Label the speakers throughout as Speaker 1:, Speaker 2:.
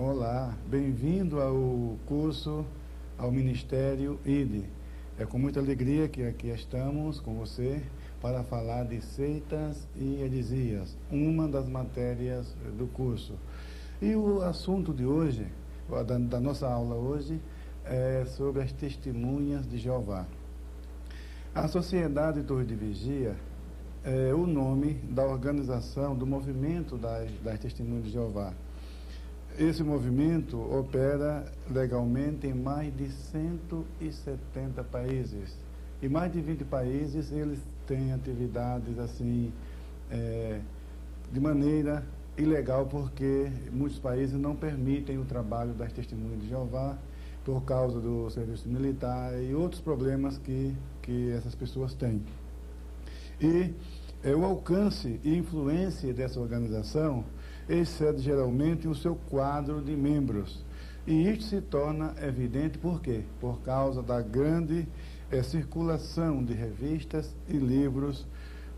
Speaker 1: Olá, bem-vindo ao curso, ao Ministério ID. É com muita alegria que aqui estamos com você para falar de seitas e heresias, uma das matérias do curso. E o assunto de hoje, da nossa aula hoje, é sobre as testemunhas de Jeová. A Sociedade Torre de Vigia é o nome da organização, do movimento das Testemunhas de Jeová. Esse movimento opera legalmente em mais de 170 países. Em mais de 20 países eles têm atividades assim, de maneira ilegal, porque muitos países não permitem o trabalho das Testemunhas de Jeová por causa do serviço militar e outros problemas que essas pessoas têm. E o alcance e influência dessa organização excede geralmente o seu quadro de membros. E isto se torna evidente por quê? Por causa da grande circulação de revistas e livros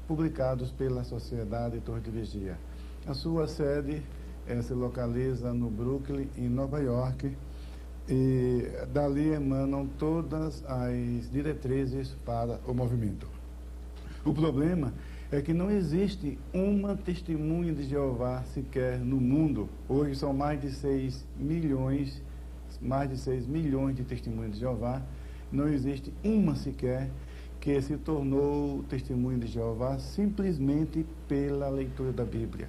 Speaker 1: publicados pela Sociedade Torre de Vigia. A sua sede se localiza no Brooklyn, em Nova York, e dali emanam todas as diretrizes para o movimento. O problema é que não existe uma testemunha de Jeová sequer no mundo. Hoje são mais de 6 milhões de testemunhas de Jeová. Não existe uma sequer que se tornou testemunha de Jeová simplesmente pela leitura da Bíblia.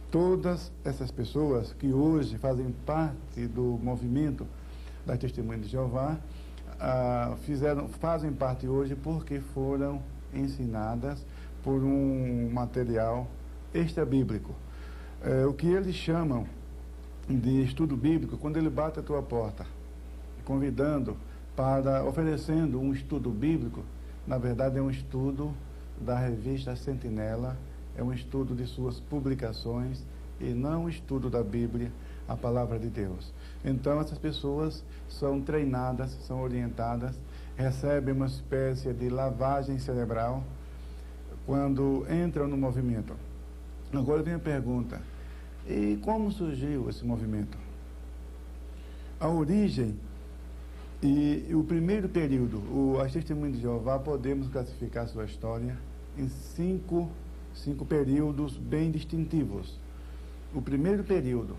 Speaker 1: Todas essas pessoas que hoje fazem parte do movimento das testemunhas de Jeová fazem parte hoje porque foram ensinadas por um material extra-bíblico. O que eles chamam de estudo bíblico, quando ele bate a tua porta, oferecendo um estudo bíblico, na verdade é um estudo da revista Sentinela, é um estudo de suas publicações e não um estudo da Bíblia, a palavra de Deus. Então essas pessoas são treinadas, são orientadas, recebem uma espécie de lavagem cerebral quando entram no movimento. Agora vem a pergunta: e como surgiu esse movimento? A origem e o primeiro período, as Testemunhas de Jeová, podemos classificar sua história em cinco períodos bem distintivos. O primeiro período,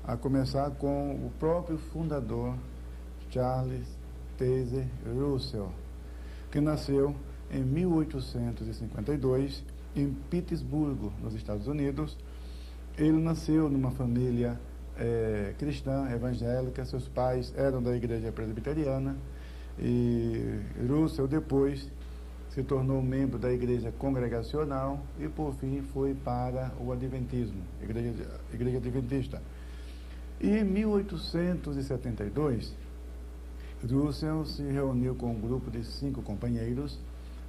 Speaker 1: a começar com o próprio fundador, Charles Taze Russell, que nasceu em 1852, em Pittsburgh, nos Estados Unidos. Ele nasceu numa família cristã, evangélica. Seus pais eram da igreja presbiteriana, e Russell depois se tornou membro da igreja congregacional e por fim foi para o adventismo, igreja adventista. E em 1872, Russell se reuniu com um grupo de 5 companheiros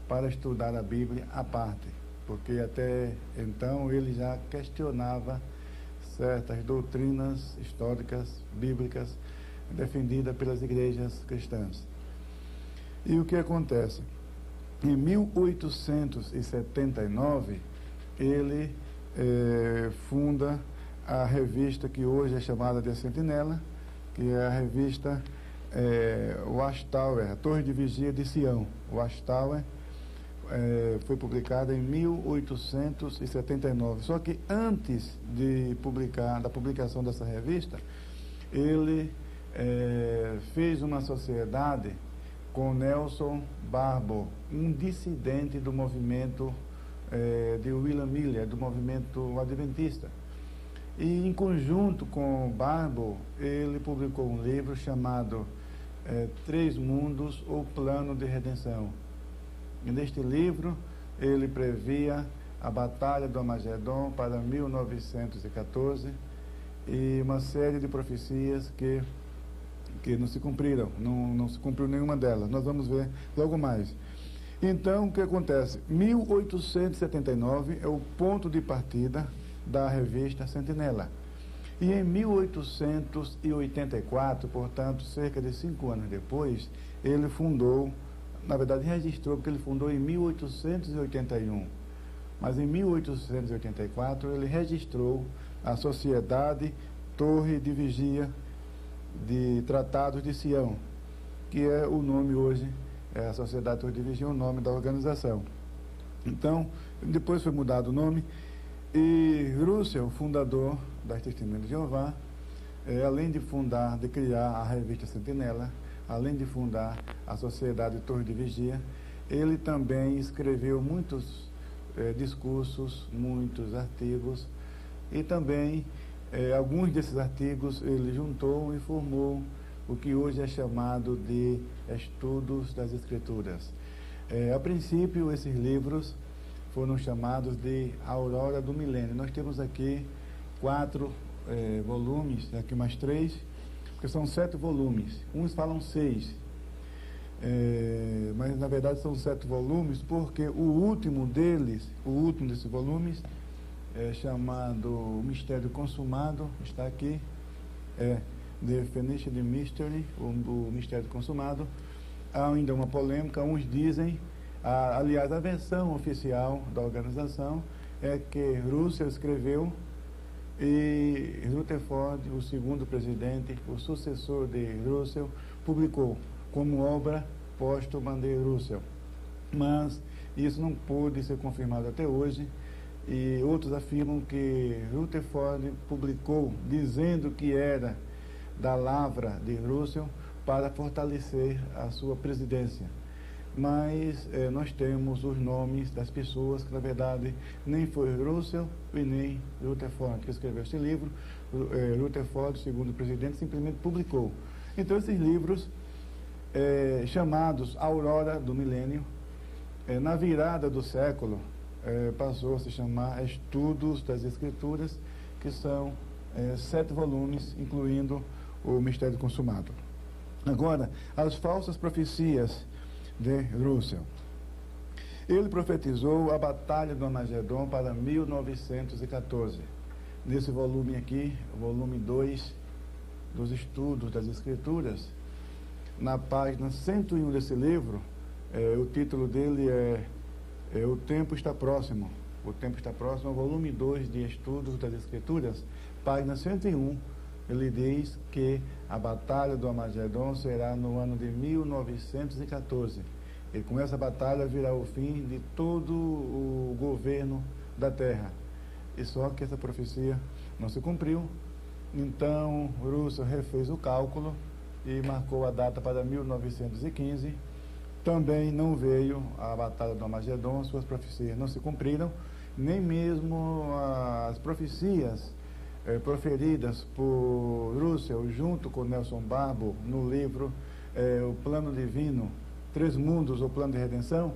Speaker 1: para estudar a Bíblia à parte, porque até então ele já questionava certas doutrinas históricas, bíblicas, defendidas pelas igrejas cristãs. E o que acontece? Em 1879, ele funda a revista que hoje é chamada de Sentinela, que é a revista Watchtower, a Torre de Vigia de Sião. Watchtower foi publicada em 1879. Só que antes da publicação dessa revista, ele fez uma sociedade com Nelson Barbour, um dissidente do movimento de William Miller, do movimento adventista. E em conjunto com Barbour, ele publicou um livro chamado Três Mundos, ou Plano de Redenção. E neste livro, ele previa a Batalha do Armagedon para 1914 e uma série de profecias que não se cumpriram, não se cumpriu nenhuma delas. Nós vamos ver logo mais. Então, o que acontece? 1879 é o ponto de partida da revista Sentinela. E em 1884, portanto, cerca de 5 anos depois, ele fundou, na verdade registrou, porque ele fundou em 1881. Mas em 1884 ele registrou a Sociedade Torre de Vigia de Tratados de Sião, que é o nome hoje, a Sociedade Torre de Vigia, o nome da organização. Então, depois foi mudado o nome, e Russell, fundador das Testemunhas de Jeová, além de criar a revista Sentinela, além de fundar a Sociedade Torre de Vigia, ele também escreveu muitos discursos, muitos artigos, e também alguns desses artigos ele juntou e formou o que hoje é chamado de Estudos das Escrituras. A princípio, esses livros foram chamados de Aurora do Milênio. Nós temos aqui 4 volumes, aqui mais 3, porque são 7 volumes. Uns falam 6, mas na verdade são 7 volumes, porque o último desses volumes, chamado Mistério Consumado, está aqui, The Finished Mystery, o Mistério Consumado. Há ainda uma polêmica, uns dizem, aliás, a versão oficial da organização é que Russell escreveu e Rutherford, o segundo presidente, o sucessor de Russell, publicou como obra póstuma de Russell. Mas isso não pôde ser confirmado até hoje, e outros afirmam que Rutherford publicou dizendo que era da lavra de Russell para fortalecer a sua presidência. Mas nós temos os nomes das pessoas que, na verdade, nem foi Russell e nem Rutherford que escreveu esse livro. Rutherford, segundo presidente, simplesmente publicou. Então, esses livros, chamados Aurora do Milênio, na virada do século, passou a se chamar Estudos das Escrituras, que são 7 volumes, incluindo o Mistério Consumado. Agora, as falsas profecias de Russell. Ele profetizou a Batalha do Armagedon para 1914. Nesse volume aqui, o volume 2 dos Estudos das Escrituras, na página 101 desse livro, o título dele é O Tempo Está Próximo. O Tempo Está Próximo, volume 2 de Estudos das Escrituras, página 101. Ele diz que a Batalha do Armagedon será no ano de 1914. E com essa batalha virá o fim de todo o governo da Terra. E só que essa profecia não se cumpriu. Então, Russell refez o cálculo e marcou a data para 1915. Também não veio a Batalha do Armagedon, suas profecias não se cumpriram, nem mesmo as profecias proferidas por Russell junto com Nelson Barbour no livro O Plano Divino, 3 Mundos, o Plano de Redenção.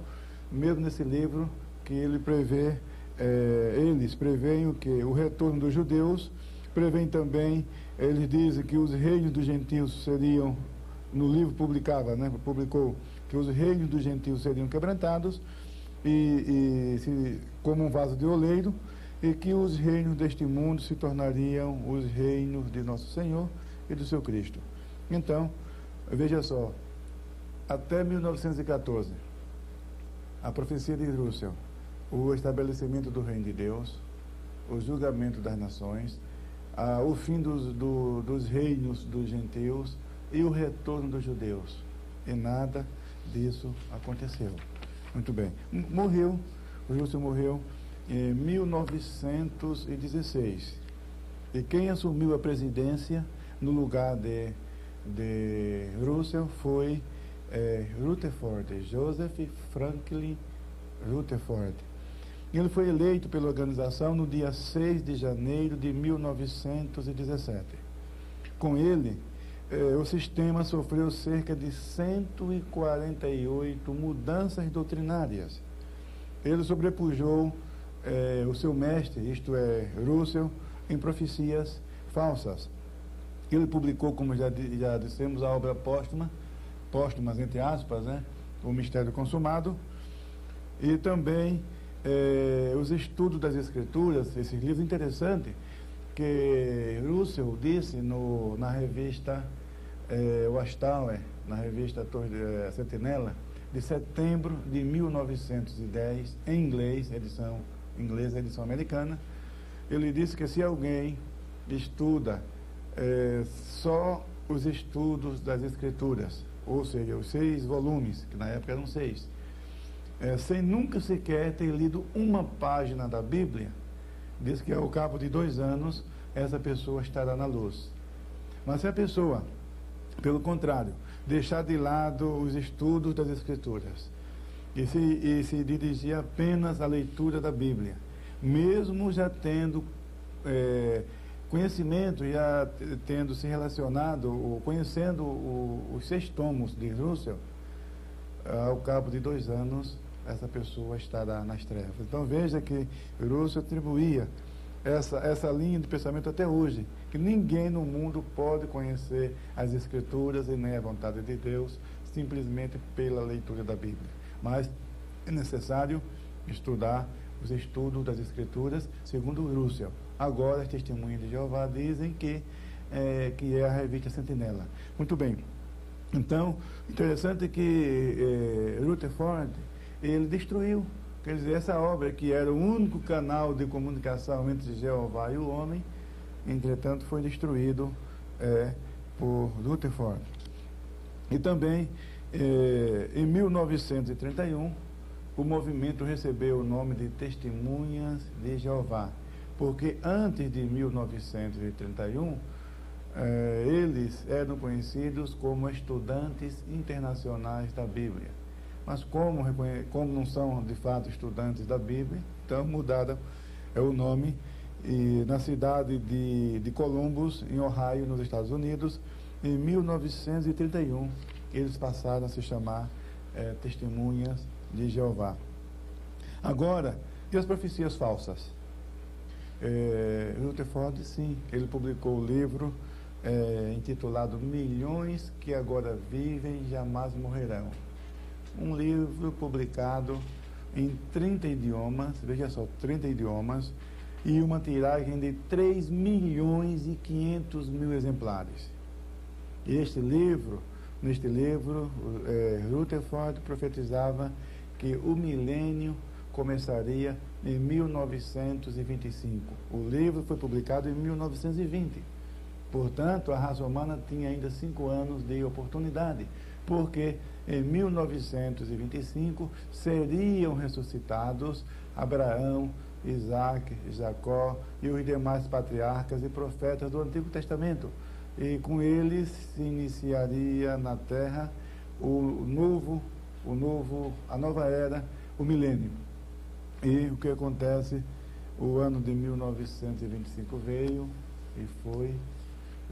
Speaker 1: Mesmo nesse livro que ele prevê, eles preveem o que? O retorno dos judeus, preveem também, eles dizem que os reinos dos gentios seriam, no livro publicou que os reinos dos gentios seriam quebrantados como um vaso de oleiro, e que os reinos deste mundo se tornariam os reinos de nosso Senhor e do seu Cristo. Então, veja só, até 1914, a profecia de Russell, o estabelecimento do reino de Deus, o julgamento das nações, o fim dos reinos dos gentios e o retorno dos judeus. E nada disso aconteceu. Muito bem. Russell morreu em 1916. E quem assumiu a presidência no lugar de Russell foi Rutherford, Joseph Franklin Rutherford. Ele foi eleito pela organização no dia 6 de janeiro de 1917. Com ele, o sistema sofreu cerca de 148 mudanças doutrinárias. Ele sobrepujou o seu mestre, isto é, Russell, em profecias falsas. Ele publicou, como já dissemos, a obra póstumas entre aspas, o Mistério Consumado, e também os Estudos das Escrituras, esses livros interessantes, que Russell disse na revista Watchtower, na revista Sentinela, de setembro de 1910, em inglês, edição inglesa, edição americana. Ele disse que se alguém estuda só os estudos das Escrituras, ou seja, os 6 volumes, que na época eram 6, sem nunca sequer ter lido uma página da Bíblia, diz que ao cabo de 2 anos, essa pessoa estará na luz. Mas se a pessoa, pelo contrário, deixar de lado os estudos das Escrituras e se dirigir apenas à leitura da Bíblia, mesmo já tendo conhecimento, já tendo se relacionado, ou conhecendo os 6 tomos de Russell, ao cabo de 2 anos, essa pessoa estará nas trevas. Então veja que Russell atribuía essa linha de pensamento até hoje, que ninguém no mundo pode conhecer as Escrituras e nem a vontade de Deus simplesmente pela leitura da Bíblia. Mas é necessário estudar os estudos das Escrituras segundo Russell. Agora, as Testemunhas de Jeová dizem que é a revista Sentinela. Muito bem. Então, interessante que Rutherford, ele destruiu, quer dizer, essa obra que era o único canal de comunicação entre Jeová e o homem, entretanto, foi destruído por Rutherford. E também, em 1931, o movimento recebeu o nome de Testemunhas de Jeová, porque antes de 1931, eles eram conhecidos como estudantes internacionais da Bíblia. Mas como não são de fato estudantes da Bíblia, então mudaram o nome, e na cidade de Columbus, em Ohio, nos Estados Unidos, em 1931, eles passaram a se chamar Testemunhas de Jeová. Agora, e as profecias falsas? Rutherford, sim, ele publicou o livro intitulado Milhões que Agora Vivem e Jamais Morrerão. Um livro publicado em 30 idiomas, veja só, 30 idiomas, e uma tiragem de 3 milhões e 500 mil exemplares. E neste livro, Rutherford profetizava que o milênio começaria em 1925. O livro foi publicado em 1920. Portanto, a raça humana tinha ainda 5 anos de oportunidade, porque em 1925 seriam ressuscitados Abraão, Isaac, Jacó e os demais patriarcas e profetas do Antigo Testamento. E com eles se iniciaria na Terra a nova era, o milênio. E o que acontece? O ano de 1925 veio e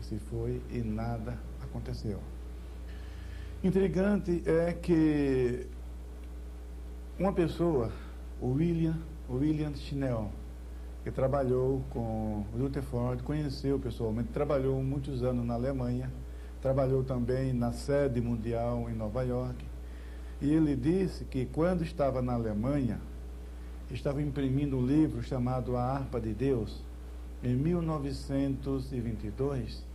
Speaker 1: se foi e nada aconteceu. Intrigante é que uma pessoa, o William Schnell, que trabalhou com Rutherford, conheceu pessoalmente, trabalhou muitos anos na Alemanha, trabalhou também na sede mundial em Nova York, e ele disse que quando estava na Alemanha, estava imprimindo um livro chamado A Harpa de Deus. Em 1922,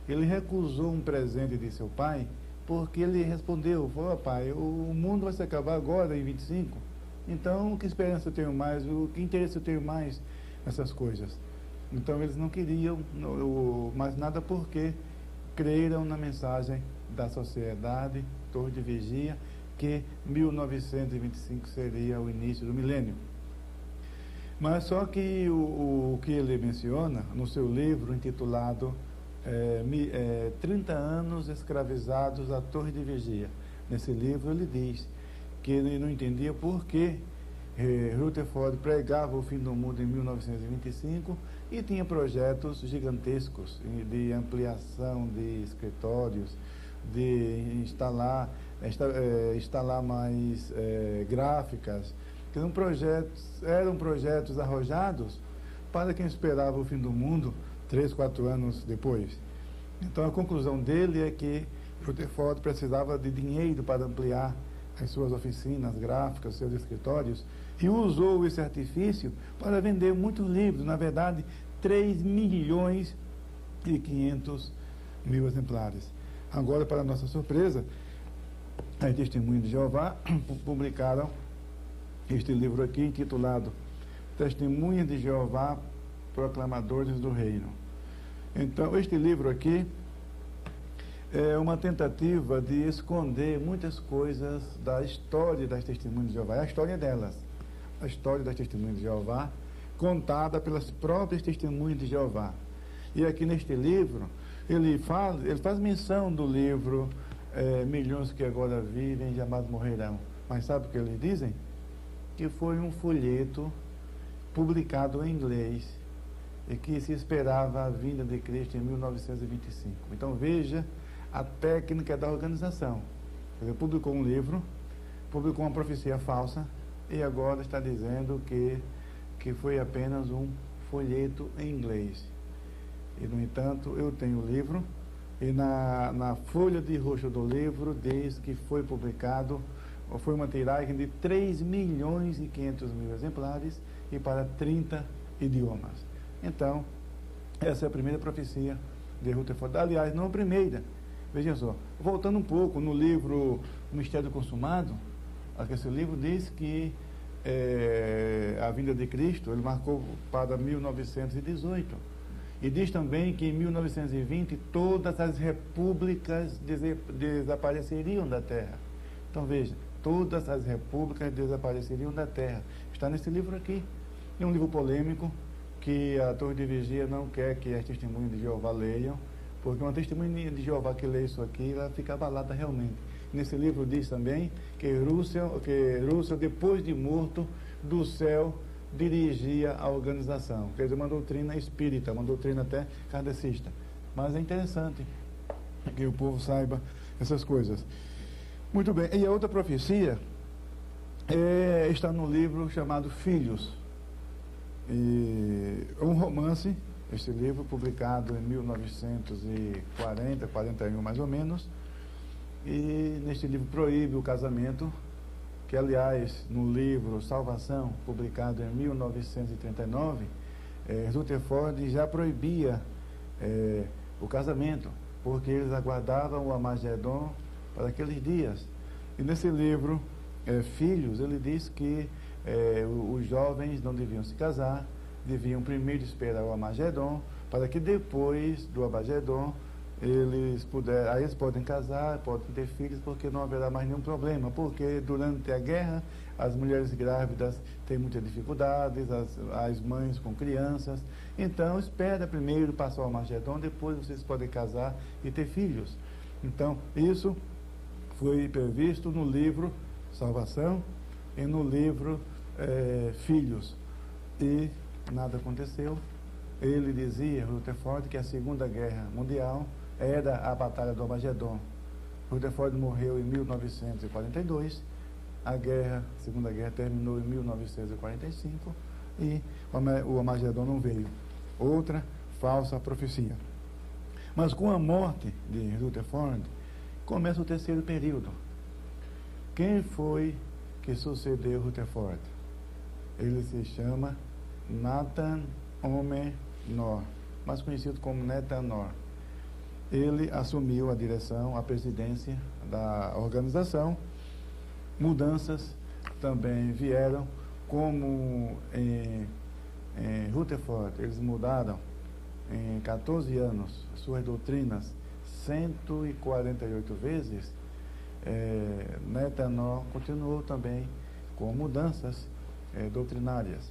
Speaker 1: ele recusou um presente de seu pai, porque ele respondeu, falou: pai, o mundo vai se acabar agora em 25, então que esperança eu tenho mais, que interesse eu tenho mais nessas coisas? Então eles não queriam mais nada, porque creram na mensagem da sociedade, Torre de Vigia, que 1925 seria o início do milênio. Mas só que o que ele menciona no seu livro intitulado 30 anos escravizados à Torre de Vigia, nesse livro ele diz que ele não entendia por que Rutherford pregava o fim do mundo em 1925 e tinha projetos gigantescos de ampliação de escritórios, de instalar mais gráficas, que eram projetos arrojados para quem esperava o fim do mundo 3, 4 anos depois. Então a conclusão dele é que Rutherford precisava de dinheiro para ampliar as suas oficinas gráficas, seus escritórios, e usou esse artifício para vender muitos livros, na verdade 3 milhões e 500 mil exemplares. Agora, para nossa surpresa, as Testemunhas de Jeová publicaram este livro aqui, intitulado Testemunhas de Jeová, Proclamadores do Reino. Então, este livro aqui é uma tentativa de esconder muitas coisas da história das Testemunhas de Jeová. É a história delas, a história das Testemunhas de Jeová, contada pelas próprias Testemunhas de Jeová. E aqui neste livro, ele faz menção do livro Milhões que agora vivem, jamais morrerão. Mas sabe o que eles dizem? Que foi um folheto publicado em inglês e que se esperava a vinda de Cristo em 1925. Então veja a técnica da organização. Ele publicou um livro, publicou uma profecia falsa e agora está dizendo que foi apenas um folheto em inglês. E, no entanto, eu tenho o livro e na folha de rosto do livro diz que foi publicado, foi uma tiragem de 3.500.000 exemplares e para 30 idiomas. Então, essa é a primeira profecia de Rutherford. Aliás, não a primeira. Vejam só, voltando um pouco no livro Mistério Consumado, esse livro diz que a vinda de Cristo, ele marcou para 1918. E diz também que em 1920 todas as repúblicas desapareceriam da Terra. Então veja, todas as repúblicas desapareceriam da Terra. Está nesse livro aqui. É um livro polêmico que a Torre de Vigia não quer que as testemunhas de Jeová leiam, porque uma testemunha de Jeová que lê isso aqui, ela fica abalada realmente. Nesse livro diz também que Russell, depois de morto, do céu dirigia a organização. Quer dizer, uma doutrina espírita, uma doutrina até kardecista. Mas é interessante que o povo saiba essas coisas. Muito bem. E a outra profecia está no livro chamado Filhos. E um romance, este livro publicado em 1940, 41 mais ou menos, e neste livro proíbe o casamento, que aliás no livro Salvação, publicado em 1939, Rutherford já proibia o casamento, porque eles aguardavam o Armagedon para aqueles dias. E nesse livro Filhos, ele diz que os jovens não deviam se casar, deviam primeiro esperar o Armagedon, para que depois do Armagedon eles podem casar, podem ter filhos, porque não haverá mais nenhum problema, porque durante a guerra as mulheres grávidas têm muitas dificuldades, as mães com crianças, então espera primeiro passar o Armagedon, depois vocês podem casar e ter filhos. Então isso foi previsto no livro Salvação e no livro Filhos, e nada aconteceu. Ele dizia, Rutherford, que a Segunda Guerra Mundial era a Batalha do Armagedon. Rutherford morreu em 1942, a Segunda Guerra terminou em 1945 e o Armagedon não veio. Outra falsa profecia. Mas com a morte de Rutherford, começa o terceiro período. Quem foi que sucedeu Rutherford? Ele se chama Nathan Omer-Nor, mais conhecido como Netanor. Ele assumiu a direção, a presidência da organização. Mudanças também vieram, como em Rutherford, eles mudaram em 14 anos suas doutrinas 148 vezes. Netanor continuou também com mudanças doutrinárias.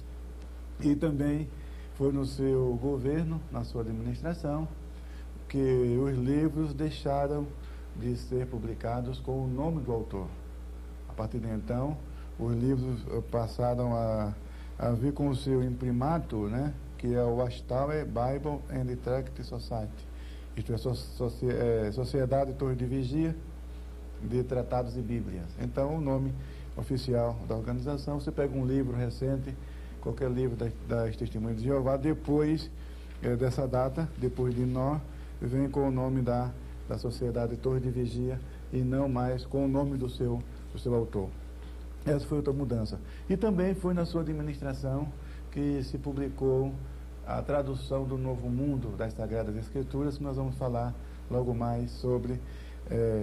Speaker 1: E também foi no seu governo, na sua administração, que os livros deixaram de ser publicados com o nome do autor. A partir de então, os livros passaram a vir com o seu imprimatur, né, que é o Watchtower Bible and Tract Society. Isto é, Sociedade Torre de Vigia de Tratados e Bíblias. Então, o nome oficial da organização, você pega um livro recente, qualquer livro das Testemunhas de Jeová, depois dessa data, depois de Nó, vem com o nome da Sociedade Torre de Vigia e não mais com o nome do seu autor. Essa foi outra mudança. E também foi na sua administração que se publicou a tradução do Novo Mundo das Sagradas Escrituras, que nós vamos falar logo mais sobre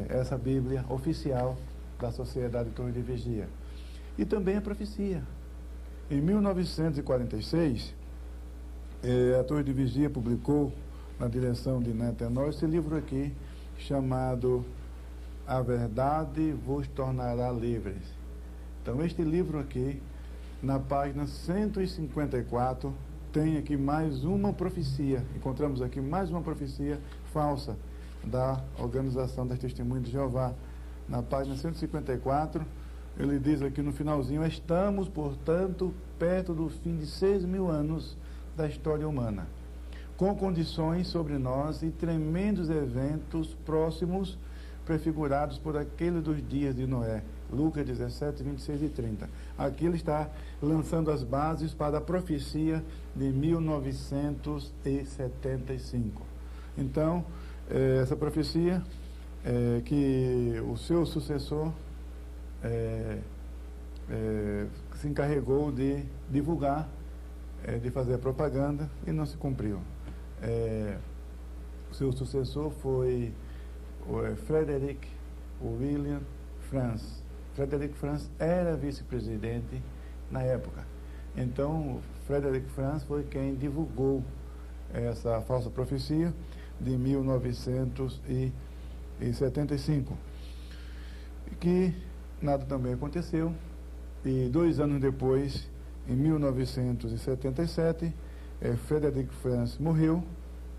Speaker 1: essa Bíblia oficial da Sociedade Torre de Vigia. E também a profecia. Em 1946, a Torre de Vigia publicou na direção de Neto Tenório, esse livro aqui, chamado A Verdade Vos Tornará Livres. Então, este livro aqui, na página 154, tem aqui mais uma profecia. Encontramos aqui mais uma profecia falsa da Organização das Testemunhas de Jeová. Na página 154, ele diz aqui no finalzinho: estamos, portanto, perto do fim de 6.000 anos da história humana, com condições sobre nós e tremendos eventos próximos, prefigurados por aquele dos dias de Noé. Lucas 17, 26 e 30. Aqui ele está lançando as bases para a profecia de 1975. Então, essa profecia que o seu sucessor se encarregou de divulgar, de fazer propaganda, e não se cumpriu. O seu sucessor foi o Frederick William Franz. Frederick Franz era vice-presidente na época. Então, Frederick Franz foi quem divulgou essa falsa profecia de 1975. Que nada também aconteceu. E 2 anos depois, em 1977, Frederick Franz morreu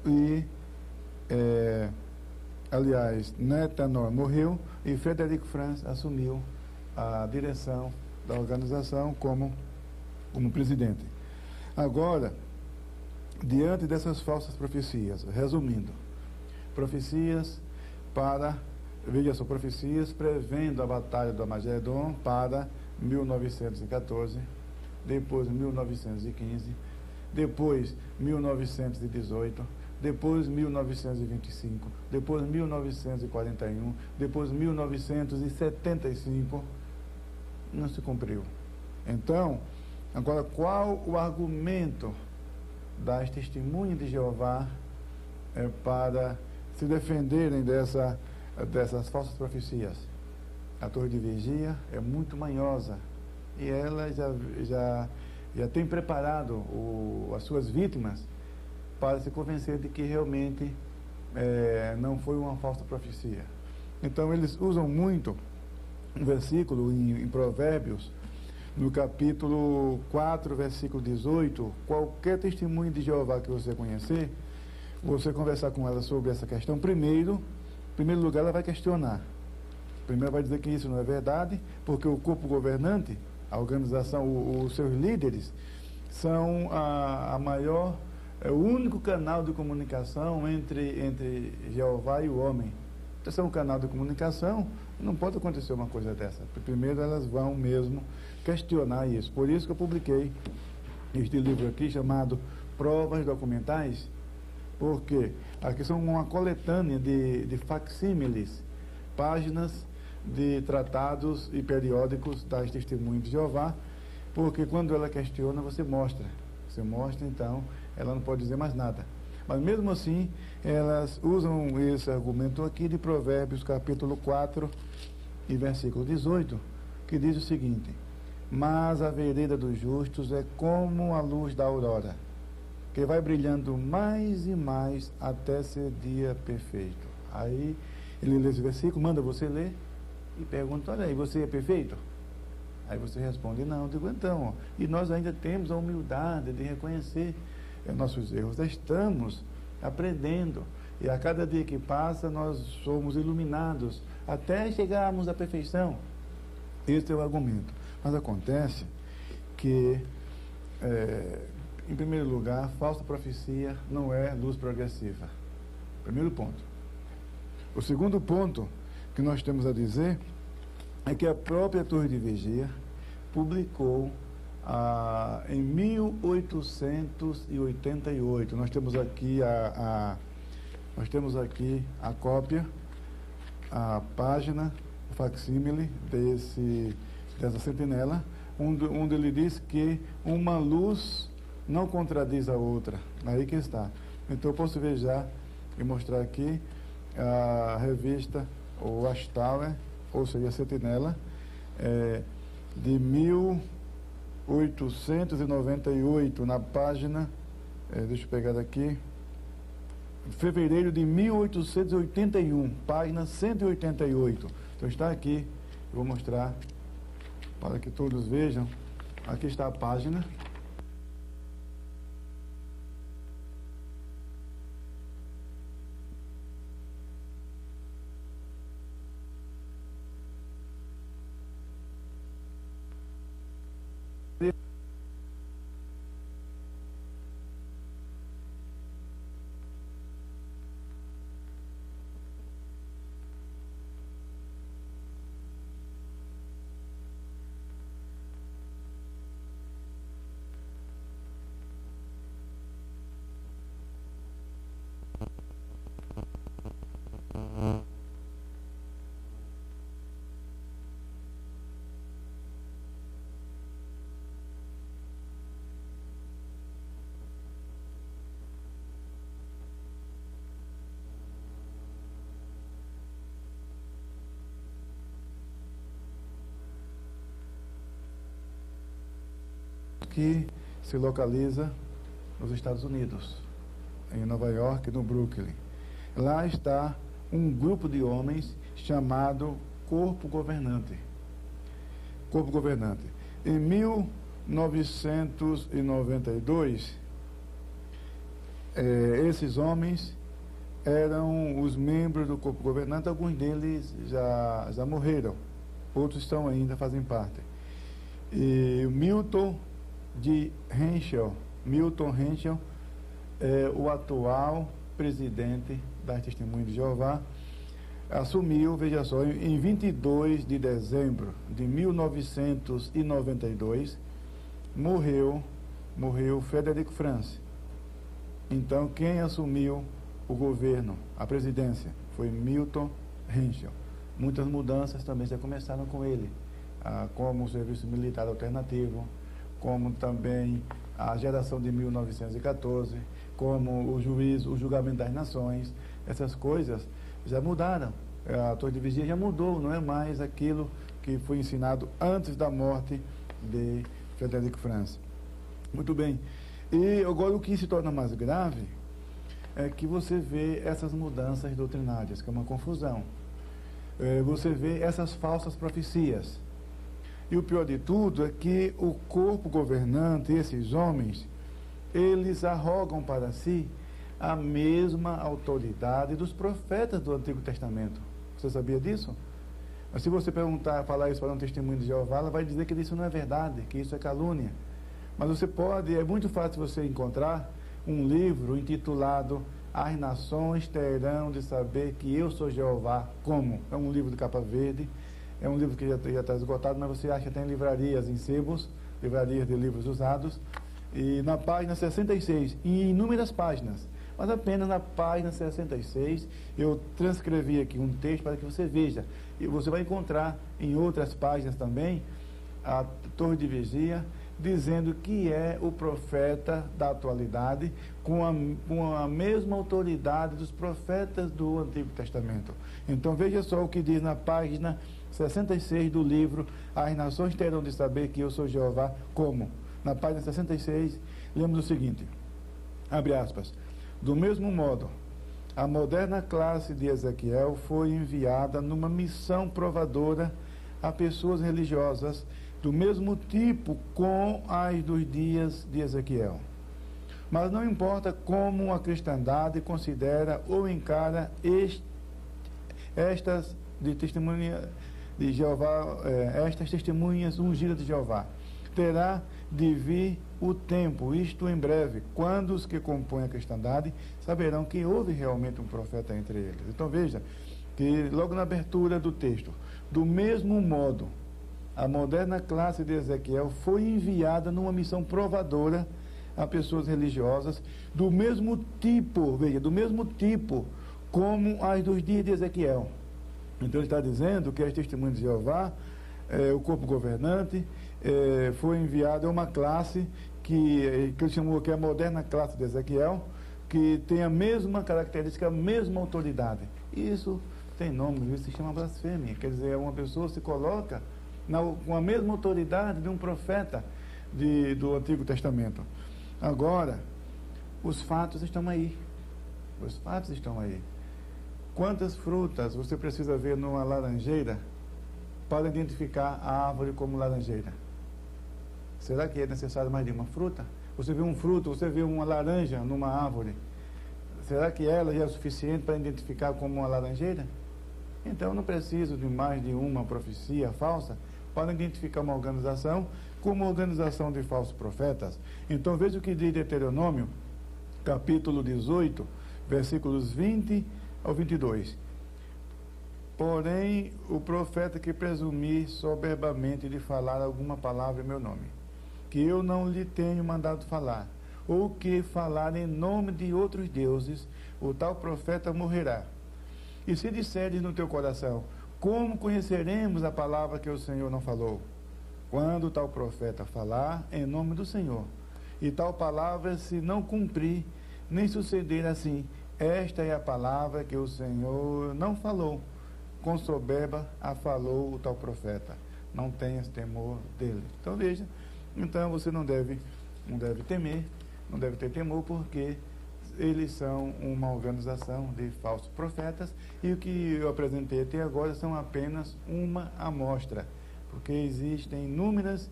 Speaker 1: e, aliás, Neto Tenório morreu e Frederick Franz assumiu a direção da organização como presidente. Agora, diante dessas falsas profecias, resumindo, profecias prevendo a batalha do Armagedon para 1914, depois 1915, depois 1918, depois 1925, depois 1941, depois 1975, não se cumpriu. Então, agora, qual o argumento das testemunhas de Jeová para se defenderem dessas falsas profecias? A torre de vigia é muito manhosa e ela já tem preparado as suas vítimas para se convencer de que realmente não foi uma falsa profecia. Então, eles usam muito um versículo em Provérbios, no capítulo 4, versículo 18. Qualquer testemunho de Jeová que você conhecer, você conversar com ela sobre essa questão, em primeiro lugar, ela vai questionar. Primeiro vai dizer que isso não é verdade, porque o corpo governante, a organização, os seus líderes, são o único canal de comunicação entre Jeová e o homem. Então, se é um canal de comunicação, não pode acontecer uma coisa dessa. Primeiro, elas vão mesmo questionar isso. Por isso que eu publiquei este livro aqui, chamado Provas Documentais, porque aqui são uma coletânea de facsímiles, páginas de tratados e periódicos das testemunhas de Jeová, porque quando ela questiona, você mostra. Você mostra, então, ela não pode dizer mais nada. Mas mesmo assim, elas usam esse argumento aqui de Provérbios, capítulo 4 e versículo 18, que diz o seguinte: mas a vereda dos justos é como a luz da aurora, que vai brilhando mais e mais até ser dia perfeito. Aí ele lê esse versículo, manda você ler e pergunta: olha aí, você é perfeito? Aí você responde: não. Eu digo: então, e nós ainda temos a humildade de reconhecer nossos erros. Estamos aprendendo, e a cada dia que passa nós somos iluminados até chegarmos à perfeição. Esse é o argumento. Mas acontece que, em primeiro lugar, falsa profecia não é luz progressiva. Primeiro ponto. O segundo ponto que nós temos a dizer é que a própria Torre de Vigia publicou em 1888. Nós temos aqui a cópia, a página, o facsímile dessa sentinela, onde ele diz que uma luz não contradiz a outra. Aí que está. Então eu posso ver já e mostrar aqui a revista, o Watchtower, ou seja, a sentinela, de 1898, na página, deixa eu pegar daqui, fevereiro de 1881, página 188. Então está aqui, eu vou mostrar para que todos vejam. Aqui está a página. Que se localiza nos Estados Unidos, em Nova York, no Brooklyn. Lá está um grupo de homens chamado Corpo Governante. Corpo Governante. Em 1992, esses homens eram os membros do Corpo Governante. Alguns deles já morreram, outros estão ainda, fazem parte. E Milton Henschel, o atual presidente das Testemunhas de Jeová, assumiu, veja só, em 22 de dezembro de 1992, morreu Frederic Franz. Então, quem assumiu o governo, a presidência, foi Milton Henschel. Muitas mudanças também já começaram com ele, como o serviço militar alternativo, como também a geração de 1914, como o julgamento das nações. Essas coisas já mudaram. A Torre de Vigia já mudou, não é mais aquilo que foi ensinado antes da morte de Frederic Franz. Muito bem. E agora o que se torna mais grave é que você vê essas mudanças doutrinárias, que é uma confusão. Você vê essas falsas profecias. E o pior de tudo é que o corpo governante, esses homens, eles arrogam para si a mesma autoridade dos profetas do Antigo Testamento. Você sabia disso? Mas se você falar isso para um testemunho de Jeová, ela vai dizer que isso não é verdade, que isso é calúnia. Mas você pode, é muito fácil você encontrar um livro intitulado As Nações Terão de Saber que Eu Sou Jeová. Como? É um livro de capa verde. É um livro que já está esgotado, mas você acha que tem livrarias em sebos, livrarias de livros usados, e na página 66, em inúmeras páginas, mas apenas na página 66, eu transcrevi aqui um texto para que você veja, e você vai encontrar em outras páginas também, a Torre de Vigia, dizendo que é o profeta da atualidade, com a mesma autoridade dos profetas do Antigo Testamento. Então veja só o que diz na página 66 do livro As Nações Terão de Saber que Eu Sou Jeová. Como? Na página 66, lemos o seguinte, abre aspas, do mesmo modo, a moderna classe de Ezequiel foi enviada numa missão provadora a pessoas religiosas do mesmo tipo com as dos dias de Ezequiel. Mas não importa como a cristandade considera ou encara estas de testemunha de Jeová, estas testemunhas ungidas de Jeová. Terá de vir o tempo, isto em breve, quando os que compõem a cristandade saberão que houve realmente um profeta entre eles. Então veja que logo na abertura do texto, do mesmo modo, a moderna classe de Ezequiel foi enviada numa missão provadora a pessoas religiosas do mesmo tipo, veja, do mesmo tipo como as dos dias de Ezequiel. Então ele está dizendo que as testemunhas de Jeová, o corpo governante, foi enviado a uma classe que ele chamou que é a moderna classe de Ezequiel, que tem a mesma característica, a mesma autoridade. Isso tem nome, isso se chama blasfêmia. Quer dizer, uma pessoa se coloca com a mesma autoridade de um profeta do Antigo Testamento. Agora, os fatos estão aí. Os fatos estão aí. Quantas frutas você precisa ver numa laranjeira para identificar a árvore como laranjeira? Será que é necessário mais de uma fruta? Você vê um fruto, você vê uma laranja numa árvore. Será que ela já é suficiente para identificar como uma laranjeira? Então, eu não preciso de mais de uma profecia falsa para identificar uma organização como uma organização de falsos profetas. Então, veja o que diz Deuteronômio, capítulo 18, versículos 20 ao 22. Porém, o profeta que presumir soberbamente de falar alguma palavra em meu nome, que eu não lhe tenho mandado falar, ou que falar em nome de outros deuses, o tal profeta morrerá. E se disseres no teu coração, como conheceremos a palavra que o Senhor não falou? Quando tal profeta falar em nome do Senhor, e tal palavra se não cumprir, nem suceder assim, esta é a palavra que o Senhor não falou, com soberba a falou o tal profeta. Não tenhas temor dele. Então veja, então você não deve temer, não deve ter temor, porque eles são uma organização de falsos profetas, e o que eu apresentei até agora são apenas uma amostra, porque existem inúmeras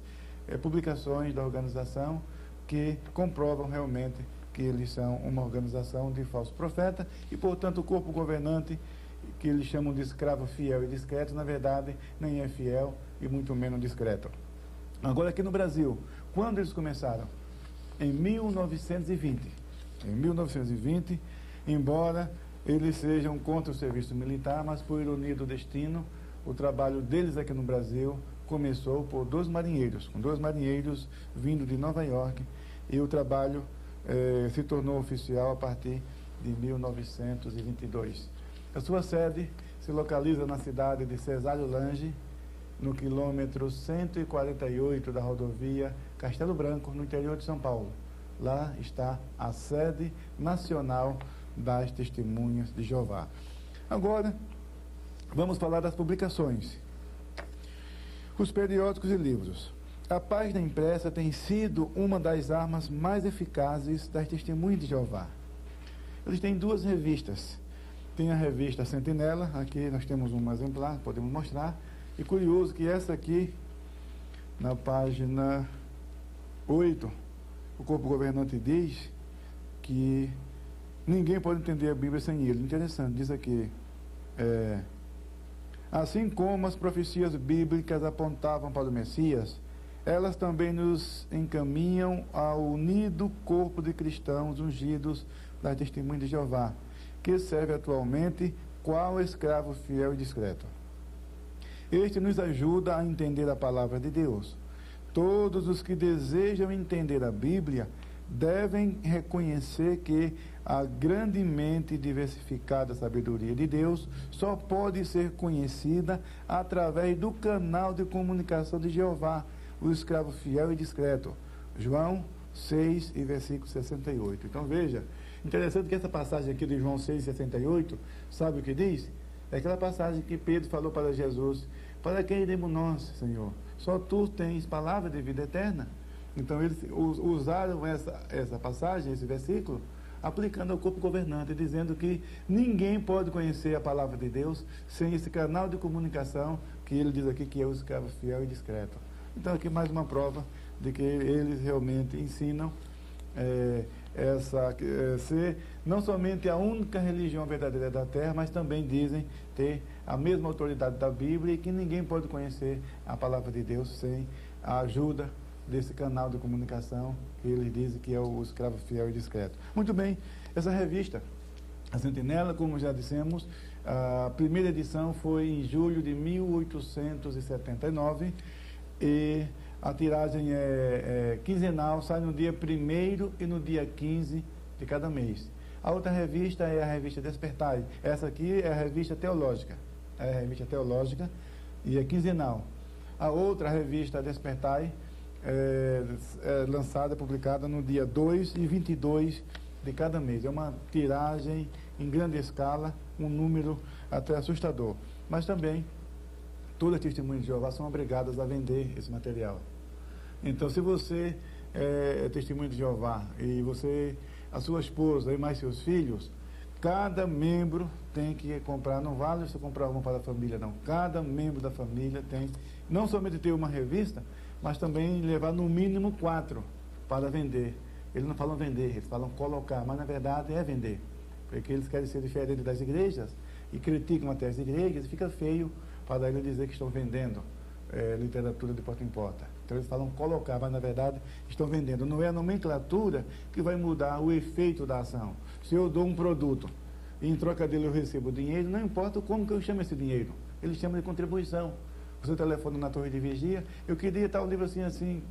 Speaker 1: publicações da organização que comprovam realmente que eles são uma organização de falsos profetas, e portanto o corpo governante, que eles chamam de escravo fiel e discreto, na verdade nem é fiel e muito menos discreto. Agora, aqui no Brasil, quando eles começaram? Em 1920. Em 1920, embora eles sejam contra o serviço militar, mas por ironia do destino, o trabalho deles aqui no Brasil começou por com dois marinheiros vindo de Nova York, e o trabalho se tornou oficial a partir de 1922. A sua sede se localiza na cidade de Cesário Lange, no quilômetro 148 da rodovia Castelo Branco, no interior de São Paulo. Lá está a sede nacional das Testemunhas de Jeová. Agora, vamos falar das publicações. Os periódicos e livros. A página impressa tem sido uma das armas mais eficazes das Testemunhas de Jeová. Eles têm duas revistas. Tem a revista Sentinela, aqui nós temos um exemplar, podemos mostrar. E curioso que essa aqui, na página 8, o corpo governante diz que ninguém pode entender a Bíblia sem ele. Interessante, diz aqui, assim como as profecias bíblicas apontavam para o Messias, elas também nos encaminham ao unido corpo de cristãos ungidos das Testemunhas de Jeová, que serve atualmente qual escravo fiel e discreto. Este nos ajuda a entender a palavra de Deus. Todos os que desejam entender a Bíblia devem reconhecer que a grandemente diversificada sabedoria de Deus só pode ser conhecida através do canal de comunicação de Jeová, o escravo fiel e discreto. João 6 e versículo 68. Então veja, interessante que essa passagem aqui de João 6, 68, sabe o que diz? É aquela passagem que Pedro falou para Jesus: para quem iremos nós, Senhor? Só tu tens palavra de vida eterna. Então eles usaram essa passagem, esse versículo, aplicando ao corpo governante, dizendo que ninguém pode conhecer a palavra de Deus sem esse canal de comunicação que ele diz aqui que é o escravo fiel e discreto. Então aqui mais uma prova de que eles realmente ensinam ser não somente a única religião verdadeira da terra, mas também dizem ter a mesma autoridade da Bíblia, e que ninguém pode conhecer a palavra de Deus sem a ajuda desse canal de comunicação que eles dizem que é o escravo fiel e discreto. Muito bem, essa revista, a Sentinela, como já dissemos, a primeira edição foi em julho de 1879, e a tiragem é quinzenal, sai no dia 1º e no dia 15 de cada mês. A outra revista é a revista Despertai. Essa aqui é a revista teológica. É a revista teológica e é quinzenal. A outra revista Despertai é lançada, publicada no dia 2 e 22 de cada mês. É uma tiragem em grande escala, um número até assustador. Mas também todas as Testemunhas de Jeová são obrigadas a vender esse material. Então, se você é testemunha de Jeová e você, a sua esposa e mais seus filhos Cada membro tem que comprar, não vale você comprar uma para a família, não. Cada membro da família tem, não somente ter uma revista, mas também levar no mínimo 4 para vender. Eles não falam vender, eles falam colocar, mas na verdade é vender. Porque eles querem ser diferentes das igrejas e criticam até as igrejas, e fica feio para eles dizer que estão vendendo literatura de porta em porta. Então eles falam colocar, mas na verdade estão vendendo. Não é a nomenclatura que vai mudar o efeito da ação. Se eu dou um produto e em troca dele eu recebo dinheiro, não importa como que eu chamo esse dinheiro. Eles chamam de contribuição. Você telefona na torre de vigia, eu queria tal livro assim,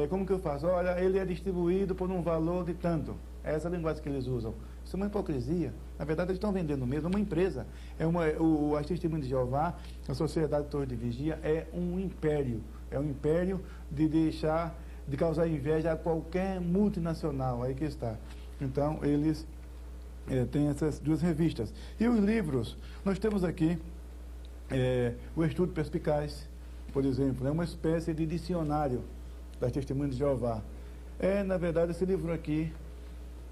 Speaker 1: como que eu faço? Olha, ele é distribuído por um valor de tanto. É essa a linguagem que eles usam. Isso é uma hipocrisia. Na verdade, eles estão vendendo mesmo, uma empresa. As Testemunhas de Jeová, a Sociedade Torre de Vigia, é um império. É um império de causar inveja a qualquer multinacional. Aí que está. Então, eles têm essas 2 revistas. E os livros, nós temos aqui o Estudo Perspicaz, por exemplo, é uma espécie de dicionário das Testemunhas de Jeová. Na verdade, esse livro aqui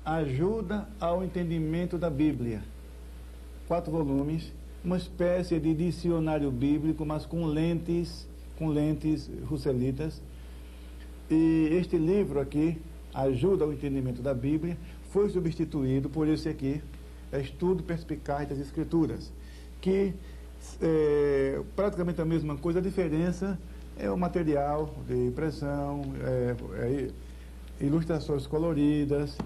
Speaker 1: ajuda ao entendimento da Bíblia. 4 volumes, uma espécie de dicionário bíblico, mas com lentes russelitas. E este livro aqui ajuda ao entendimento da Bíblia, foi substituído por esse aqui, Estudo Perspicaz das Escrituras, que praticamente a mesma coisa, a diferença é o material de impressão, ilustrações coloridas.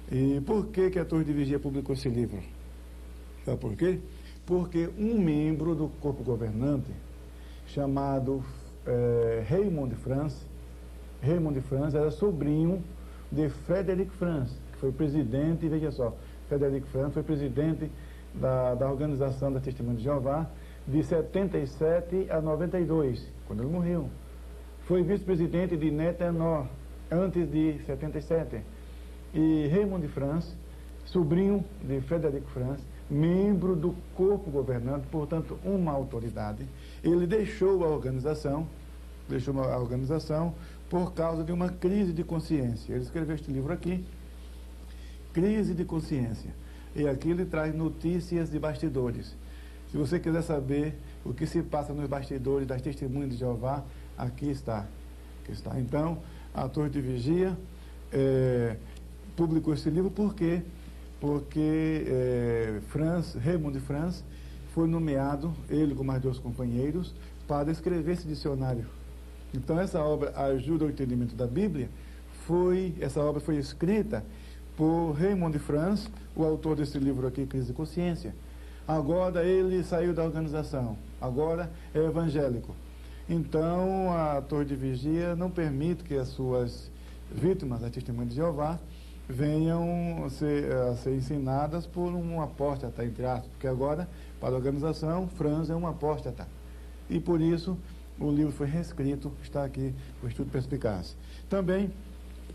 Speaker 1: E por que a Torre de Vigia publicou esse livro? Sabe por quê? Porque um membro do corpo governante, chamado Raymond de France era sobrinho de Frederic France, que foi presidente, veja só, Frederic France foi presidente da Organização da Testemunha de Jeová de 77 a 92, quando ele morreu. Foi vice-presidente de Netanor, antes de 77. E Raymond de France, sobrinho de Frederic France, membro do corpo governante, portanto, uma autoridade, ele deixou a organização por causa de uma crise de consciência. Ele escreveu este livro aqui, Crise de Consciência. E aqui ele traz notícias de bastidores. Se você quiser saber o que se passa nos bastidores das Testemunhas de Jeová, aqui está. Então, a Torre de Vigia publicou esse livro porque Raymond de France foi nomeado, ele com mais 2 companheiros, para escrever esse dicionário. Então essa obra ajuda ao entendimento da Bíblia. Essa obra foi escrita por Raymond de France, o autor desse livro aqui, Crise de Consciência. Agora ele saiu da organização, agora é evangélico. Então a Torre de Vigia não permite que as suas vítimas, a Testemunha de Jeová, venham a ser ensinadas por um apóstata, entre aspas, porque agora, para a organização, Franz é um apóstata. E por isso, o livro foi reescrito, está aqui, o Estudo Perspicaz. Também,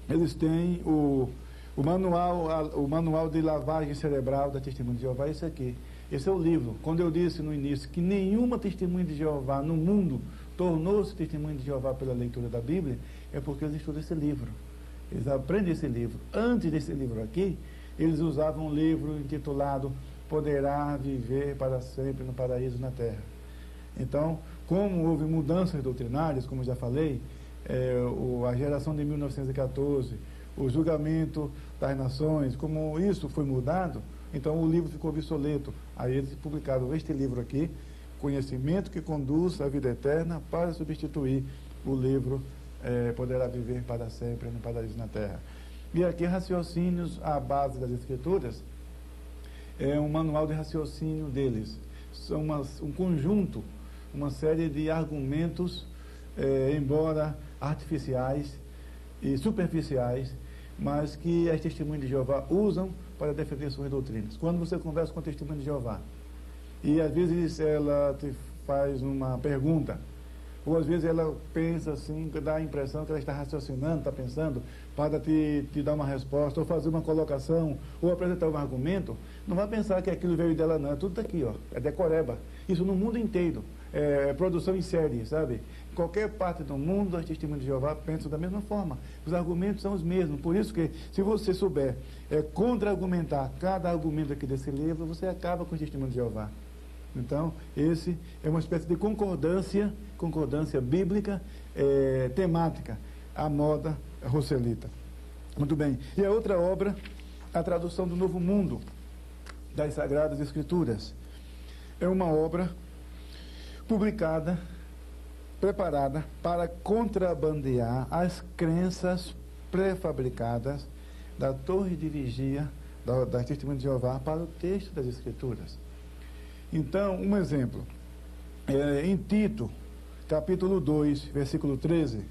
Speaker 1: eles têm o manual de lavagem cerebral da Testemunha de Jeová, esse aqui. Esse é o livro. Quando eu disse no início que nenhuma Testemunha de Jeová no mundo tornou-se Testemunha de Jeová pela leitura da Bíblia, é porque eles estudam esse livro. Eles aprendem esse livro. Antes desse livro aqui, eles usavam um livro intitulado Poderá Viver para Sempre no Paraíso na Terra. Então, como houve mudanças doutrinárias, como já falei, a geração de 1914, o julgamento das nações, como isso foi mudado, então o livro ficou obsoleto. Aí eles publicaram este livro aqui, Conhecimento que Conduz à Vida Eterna, para substituir o livro Poderá Viver para Sempre no Paraíso na Terra. E aqui, Raciocínios à Base das Escrituras, é um manual de raciocínio deles. São um conjunto, uma série de argumentos, embora artificiais e superficiais, mas que as Testemunhas de Jeová usam para defender suas doutrinas. Quando você conversa com a Testemunha de Jeová, e às vezes ela te faz uma pergunta, ou às vezes ela pensa assim, dá a impressão que ela está raciocinando, está pensando, para te dar uma resposta, ou fazer uma colocação, ou apresentar um argumento, não vai pensar que aquilo veio dela não, é tudo daqui, ó, é decoreba. Isso no mundo inteiro, é produção em série, sabe? Em qualquer parte do mundo, as testemunhas de Jeová pensam da mesma forma, os argumentos são os mesmos, por isso que, se você souber contra-argumentar cada argumento aqui desse livro, você acaba com os testemunhos de Jeová. Então, esse é uma espécie de concordância bíblica, temática, a moda Roselita. Muito bem. E a outra obra, a tradução do Novo Mundo, das Sagradas Escrituras. É uma obra publicada, preparada para contrabandear as crenças pré-fabricadas da torre de vigia das Testemunhas de Jeová para o texto das Escrituras. Então, um exemplo, em Tito, capítulo 2, versículo 13,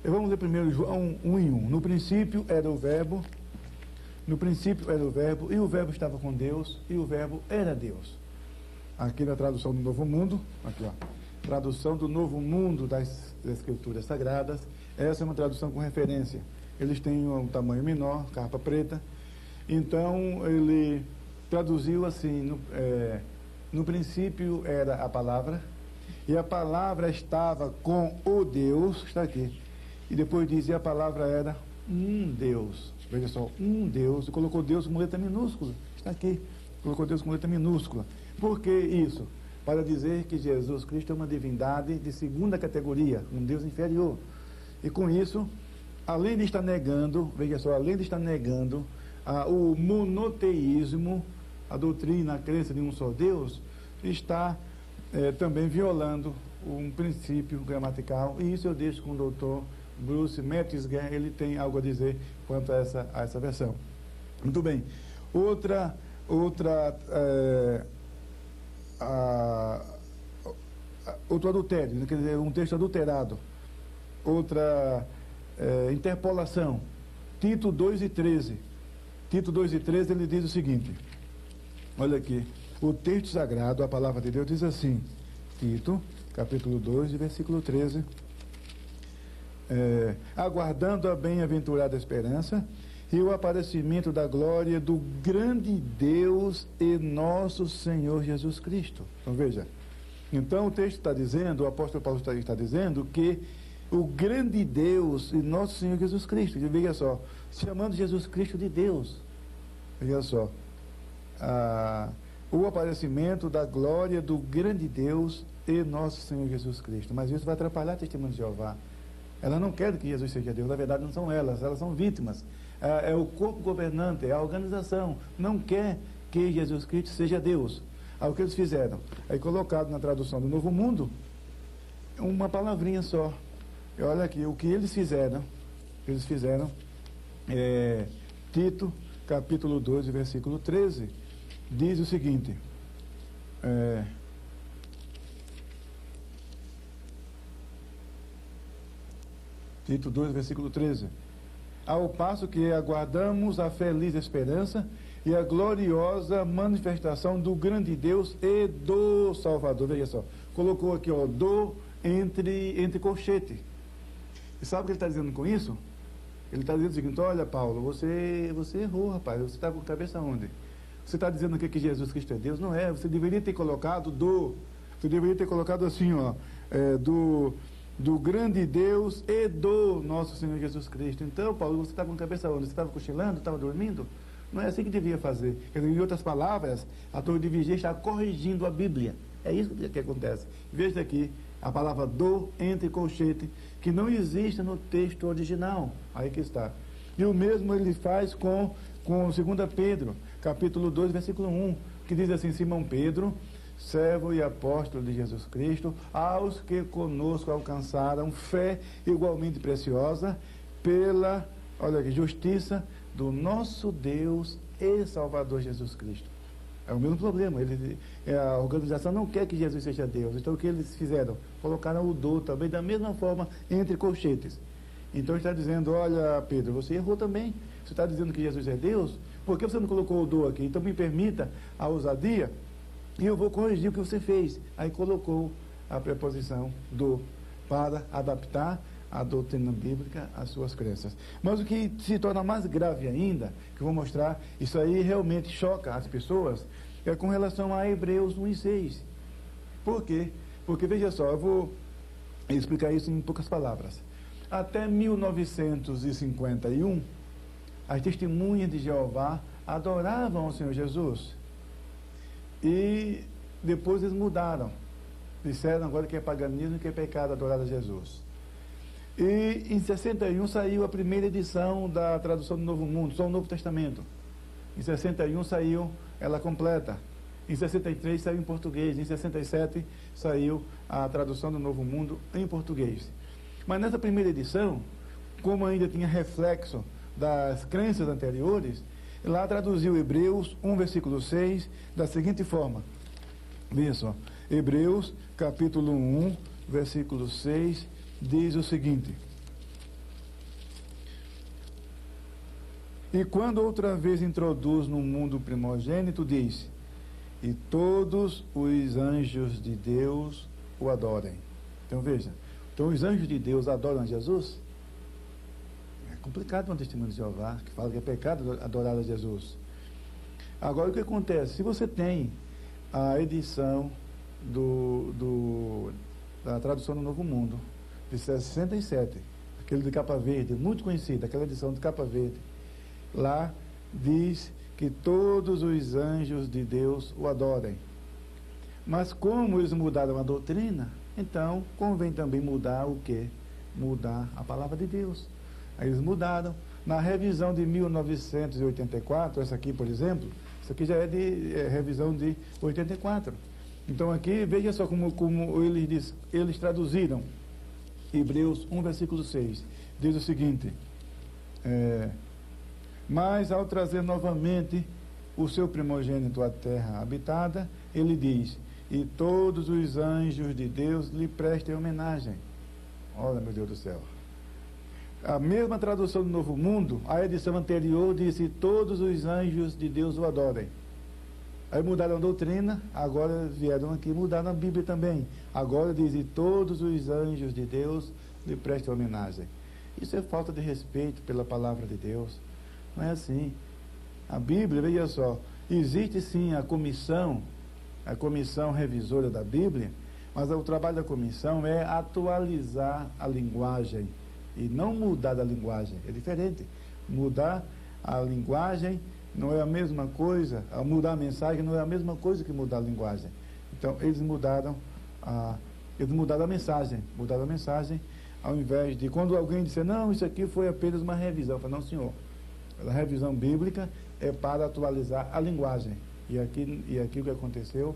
Speaker 1: vamos ler primeiro João 1:1. No princípio era o Verbo, e o Verbo estava com Deus, e o Verbo era Deus. Aqui na tradução do Novo Mundo, aqui ó, tradução do Novo Mundo das Escrituras Sagradas, essa é uma tradução com referência. Eles têm um tamanho menor, capa preta, então ele traduziu assim, no princípio era a palavra, e a palavra estava com o Deus, está aqui, e depois dizia a palavra era um Deus, veja só, um Deus, e colocou Deus com letra minúscula, está aqui, colocou Deus com letra minúscula. Por que isso? Para dizer que Jesus Cristo é uma divindade de segunda categoria, um Deus inferior, e com isso, além de estar negando, veja só, além de estar negando o monoteísmo, a doutrina, a crença de um só Deus, está também violando um princípio gramatical, e isso eu deixo com o doutor Bruce Metzger, ele tem algo a dizer quanto a essa versão. Muito bem. Outro adultério, quer dizer, um texto adulterado. Outra interpolação. Tito 2:13. Tito 2:13, ele diz o seguinte, olha aqui, o texto sagrado, a palavra de Deus diz assim, Tito, capítulo 2, versículo 13, aguardando a bem-aventurada esperança e o aparecimento da glória do grande Deus e nosso Senhor Jesus Cristo. Então veja, então o texto está dizendo, o apóstolo Paulo está dizendo que o grande Deus e nosso Senhor Jesus Cristo, e veja só, chamando Jesus Cristo de Deus, veja só, o aparecimento da glória do grande Deus e nosso Senhor Jesus Cristo. Mas isso vai atrapalhar a testemunha de Jeová. Elas não querem que Jesus seja Deus, na verdade não são elas são vítimas. É o corpo governante, é a organização, não quer que Jesus Cristo seja Deus. Aí o que eles fizeram? Aí colocado na tradução do Novo Mundo, uma palavrinha só. E olha aqui, o que eles fizeram, Tito, capítulo 12, versículo 13, diz o seguinte, Tito 2, versículo 13, ao passo que aguardamos a feliz esperança e a gloriosa manifestação do grande Deus e do Salvador. Veja só, colocou aqui, ó, do entre colchete. E sabe o que ele está dizendo com isso? Ele está dizendo o seguinte, olha Paulo, você errou, rapaz, você está com a cabeça onde? Você está dizendo aqui que Jesus Cristo é Deus? Não é, você deveria ter colocado assim, ó, do grande Deus e do nosso Senhor Jesus Cristo. Então, Paulo, você está com a cabeça onde? Você estava cochilando, estava dormindo? Não é assim que devia fazer. Quer dizer, em outras palavras, a torre de vigia está corrigindo a Bíblia. É isso que acontece. Veja aqui, a palavra do entre colchete, que não existe no texto original. Aí que está. E o mesmo ele faz com 2 Pedro, capítulo 2, versículo 1, que diz assim, Simão Pedro, servo e apóstolo de Jesus Cristo, aos que conosco alcançaram fé igualmente preciosa, pela, olha aqui, justiça do nosso Deus e Salvador Jesus Cristo. É o mesmo problema, a organização não quer que Jesus seja Deus, então o que eles fizeram? Colocaram o do também da mesma forma entre colchetes. Então ele está dizendo, olha Pedro, você errou também, você está dizendo que Jesus é Deus, por que você não colocou o do aqui? Então me permita a ousadia, e eu vou corrigir o que você fez. Aí colocou a preposição do. para adaptar a doutrina bíblica às suas crenças. Mas o que se torna mais grave ainda, que eu vou mostrar, isso aí realmente choca as pessoas, é com relação a Hebreus 1:6. Por quê? Porque, veja só, eu vou explicar isso em poucas palavras. Até 1951, as testemunhas de Jeová adoravam o Senhor Jesus. E depois eles mudaram. Disseram agora que é paganismo e que é pecado adorar a Jesus. E em 61 saiu a primeira edição da tradução do Novo Mundo, só o Novo Testamento. Em 61 saiu ela completa. Em 63 saiu em português. Em 67 saiu a tradução do Novo Mundo em português. Mas nessa primeira edição, como ainda tinha reflexo das crenças anteriores, lá traduziu Hebreus 1, versículo 6, da seguinte forma. Veja só. Hebreus, capítulo 1, versículo 6, diz o seguinte: e quando outra vez introduz no mundo primogênito, diz: e todos os anjos de Deus o adorem. Então veja, então os anjos de Deus adoram Jesus? É complicado um testemunho de Jeová que fala que é pecado adorar a Jesus. Agora o que acontece? Se você tem a edição da tradução do Novo Mundo, de 67, aquele de capa verde, muito conhecido, aquela edição de capa verde, lá diz que todos os anjos de Deus o adorem. Mas como eles mudaram a doutrina, então convém também mudar o quê? Mudar a palavra de Deus. Aí eles mudaram. Na revisão de 1984, essa aqui, por exemplo, isso aqui já é de revisão de 84. Então aqui, veja só como eles traduziram. Hebreus 1, versículo 6, diz o seguinte: mas ao trazer novamente o seu primogênito à terra habitada, ele diz: e todos os anjos de Deus lhe prestem homenagem. Olha, meu Deus do céu. A mesma tradução do Novo Mundo, a edição anterior disse: todos os anjos de Deus o adorem. Aí mudaram a doutrina, agora vieram aqui, mudaram a Bíblia também. Agora diz: e todos os anjos de Deus lhe prestem homenagem. Isso é falta de respeito pela palavra de Deus. Não é assim. A Bíblia, veja só, existe sim a comissão revisora da Bíblia, mas o trabalho da comissão é atualizar a linguagem e não mudar a linguagem. É diferente. Mudar a linguagem não é a mesma coisa, mudar a mensagem não é a mesma coisa que mudar a linguagem. Então, eles mudaram a mensagem, ao invés de, quando alguém disser: não, isso aqui foi apenas uma revisão. Eu falo: não, senhor, a revisão bíblica é para atualizar a linguagem. E aqui o que aconteceu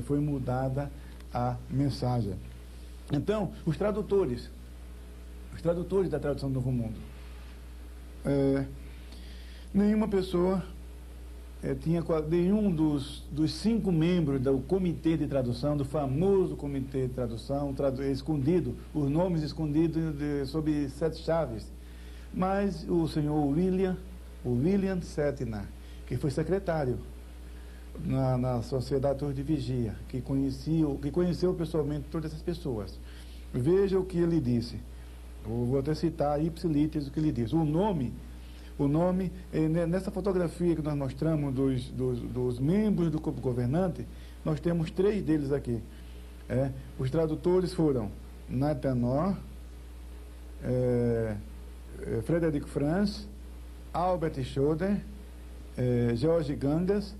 Speaker 1: foi mudada a mensagem. Então, os tradutores da tradução do Novo Mundo, nenhuma pessoa nenhum dos 5 membros do comitê de tradução, do famoso comitê de tradução, escondido, os nomes escondidos sob 7 chaves. Mas o senhor William Shatner, que foi secretário na Sociedade Torre de Vigia, que conheceu pessoalmente todas essas pessoas. Veja o que ele disse. Eu vou até citar ipsilitis o que ele disse. O nome, nessa fotografia que nós mostramos dos membros do corpo governante, nós temos 3 deles aqui. Os tradutores foram Nathan Orr, Frederic Franz, Albert Schroeder, George Gangas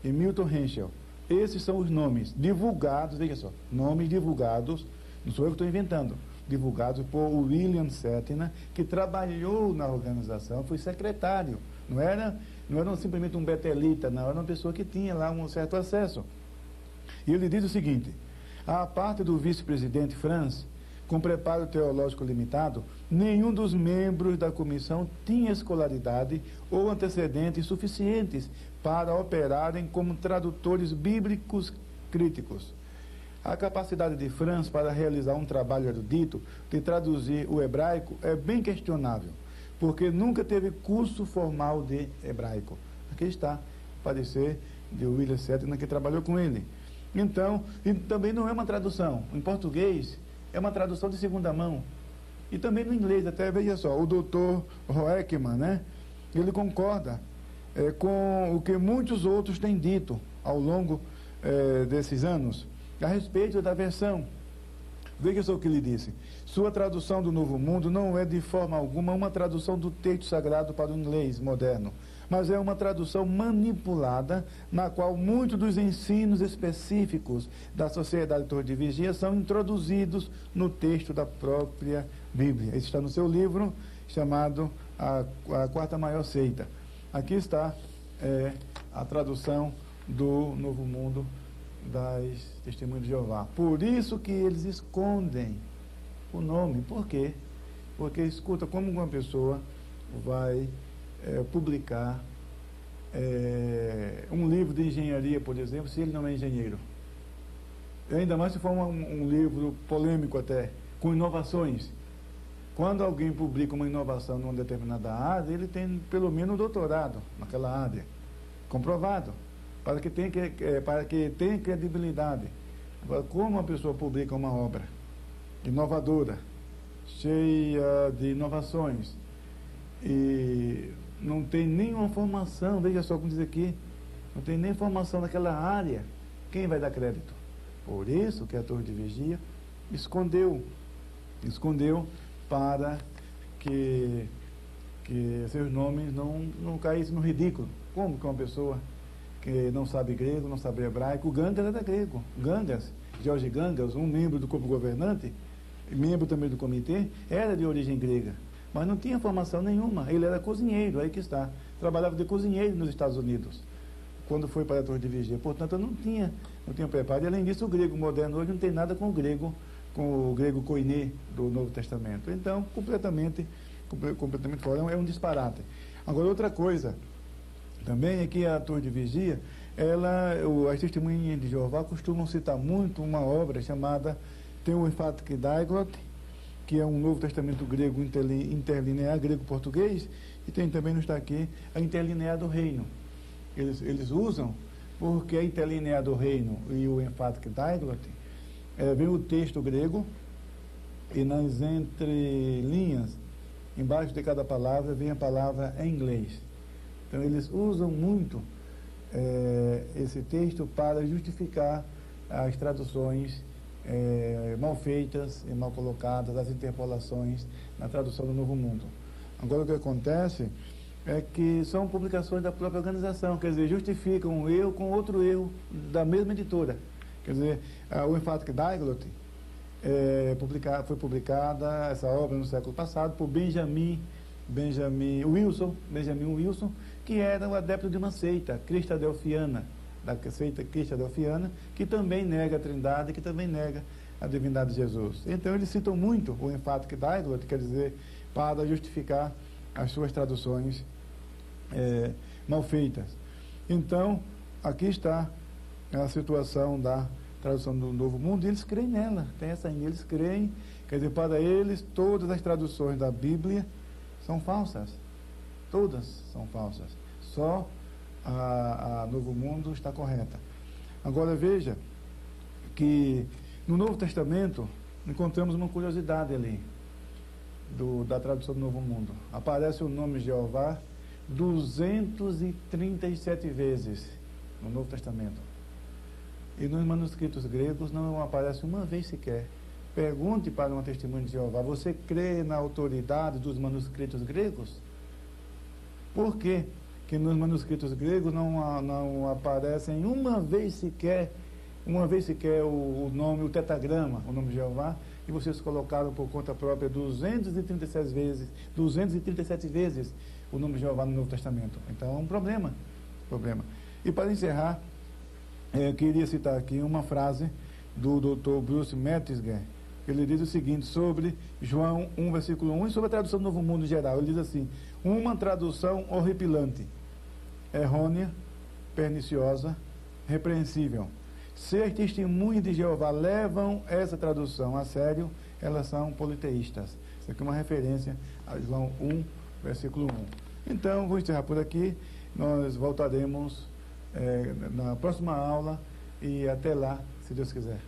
Speaker 1: e Milton Henschel. Esses são os nomes divulgados, veja só, nomes divulgados, não sou eu que estou inventando, divulgados por William Shatner, que trabalhou na organização, foi secretário, não era simplesmente um betelita, não, era uma pessoa que tinha lá um certo acesso. E ele diz o seguinte: à parte do vice-presidente Franz, com preparo teológico limitado, nenhum dos membros da comissão tinha escolaridade ou antecedentes suficientes para operarem como tradutores bíblicos críticos. A capacidade de Franz para realizar um trabalho erudito de traduzir o hebraico é bem questionável, porque nunca teve curso formal de hebraico. Aqui está o parecer de William Shatner, que trabalhou com ele. Então, e também não é uma tradução. Em português, É uma tradução de segunda mão. E também no inglês, até veja só, o doutor Roekman, né? Ele concorda com o que muitos outros têm dito ao longo desses anos a respeito da versão. Veja só o que ele disse. Sua tradução do Novo Mundo não é de forma alguma uma tradução do texto sagrado para o inglês moderno, mas é uma tradução manipulada, na qual muitos dos ensinos específicos da Sociedade Torre de Vigia são introduzidos no texto da própria Bíblia. Isso está no seu livro, chamado A Quarta Maior Seita. Aqui está a tradução do Novo Mundo das Testemunhas de Jeová. Por isso que eles escondem o nome. Por quê? Porque, escuta, como uma pessoa vai publicar um livro de engenharia, por exemplo, se ele não é engenheiro? Ainda mais se for um livro polêmico até, com inovações. Quando alguém publica uma inovação numa determinada área, ele tem pelo menos um doutorado naquela área, comprovado, para que tenha credibilidade. Agora, como uma pessoa publica uma obra inovadora, cheia de inovações, e não tem nenhuma formação, veja só como diz aqui, não tem nem formação naquela área, quem vai dar crédito? Por isso que a Torre de Vigia escondeu para que seus nomes não caíssem no ridículo. Como que uma pessoa que não sabe grego, não sabe hebraico, Gangas era grego. Gangas, George Gangas, um membro do corpo governante, membro também do comitê, era de origem grega, mas não tinha formação nenhuma. Ele era cozinheiro, aí que está. Trabalhava de cozinheiro nos Estados Unidos, quando foi para a Torre de Vigia. Portanto, não tinha preparo. E, além disso, o grego moderno hoje não tem nada com o grego koiné do Novo Testamento. Então, completamente fora, é um disparate. Agora, outra coisa também é que a Torre de Vigia, as Testemunhas de Jeová costumam citar muito uma obra chamada Tem o Emphatic Diaglott, que é um Novo Testamento grego interlinear, grego-português, e tem também, não está aqui, a interlinear do reino. Eles usam, porque a interlinear do reino e o Emphatic Diaglott, vem o texto grego, e nas entrelinhas, embaixo de cada palavra, vem a palavra em inglês. Então, eles usam muito esse texto para justificar as traduções mal feitas e mal colocadas, as interpolações na tradução do Novo Mundo. Agora, o que acontece é que são publicações da própria organização, quer dizer, justificam um erro com outro erro da mesma editora. Quer dizer, o Emphatic Diaglott foi publicada, essa obra, no século passado, por Benjamin Wilson, que era o adepto de uma seita cristadelfiana, da seita cristadelfiana, que também nega a Trindade, que também nega a divindade de Jesus. Então, eles citam muito o Emphatic Diaglott, quer dizer, para justificar as suas traduções mal feitas. Então, aqui está a situação da tradução do Novo Mundo, e eles creem nela, tem essa ainda, eles creem, quer dizer, para eles, todas as traduções da Bíblia são falsas, todas são falsas, só a Novo Mundo está correta. Agora, veja que no Novo Testamento encontramos uma curiosidade ali, da tradução do Novo Mundo. Aparece o nome de Jeová 237 vezes no Novo Testamento. E nos manuscritos gregos não aparece uma vez sequer. Pergunte para uma testemunha de Jeová: você crê na autoridade dos manuscritos gregos? Por quê que nos manuscritos gregos não aparecem uma vez sequer o nome, o tetragrama, o nome de Jeová, e vocês colocaram por conta própria 237 vezes o nome de Jeová no Novo Testamento? Então é um problema. E para encerrar, eu queria citar aqui uma frase do Dr. Bruce Metzger. Ele diz o seguinte sobre João 1, versículo 1, e sobre a tradução do Novo Mundo em geral. Ele diz assim: uma tradução horripilante, errônea, perniciosa, repreensível. Se as testemunhas de Jeová levam essa tradução a sério, elas são politeístas. Isso aqui é uma referência a João 1, versículo 1. Então, vou encerrar por aqui. Nós voltaremos na próxima aula, e até lá, se Deus quiser.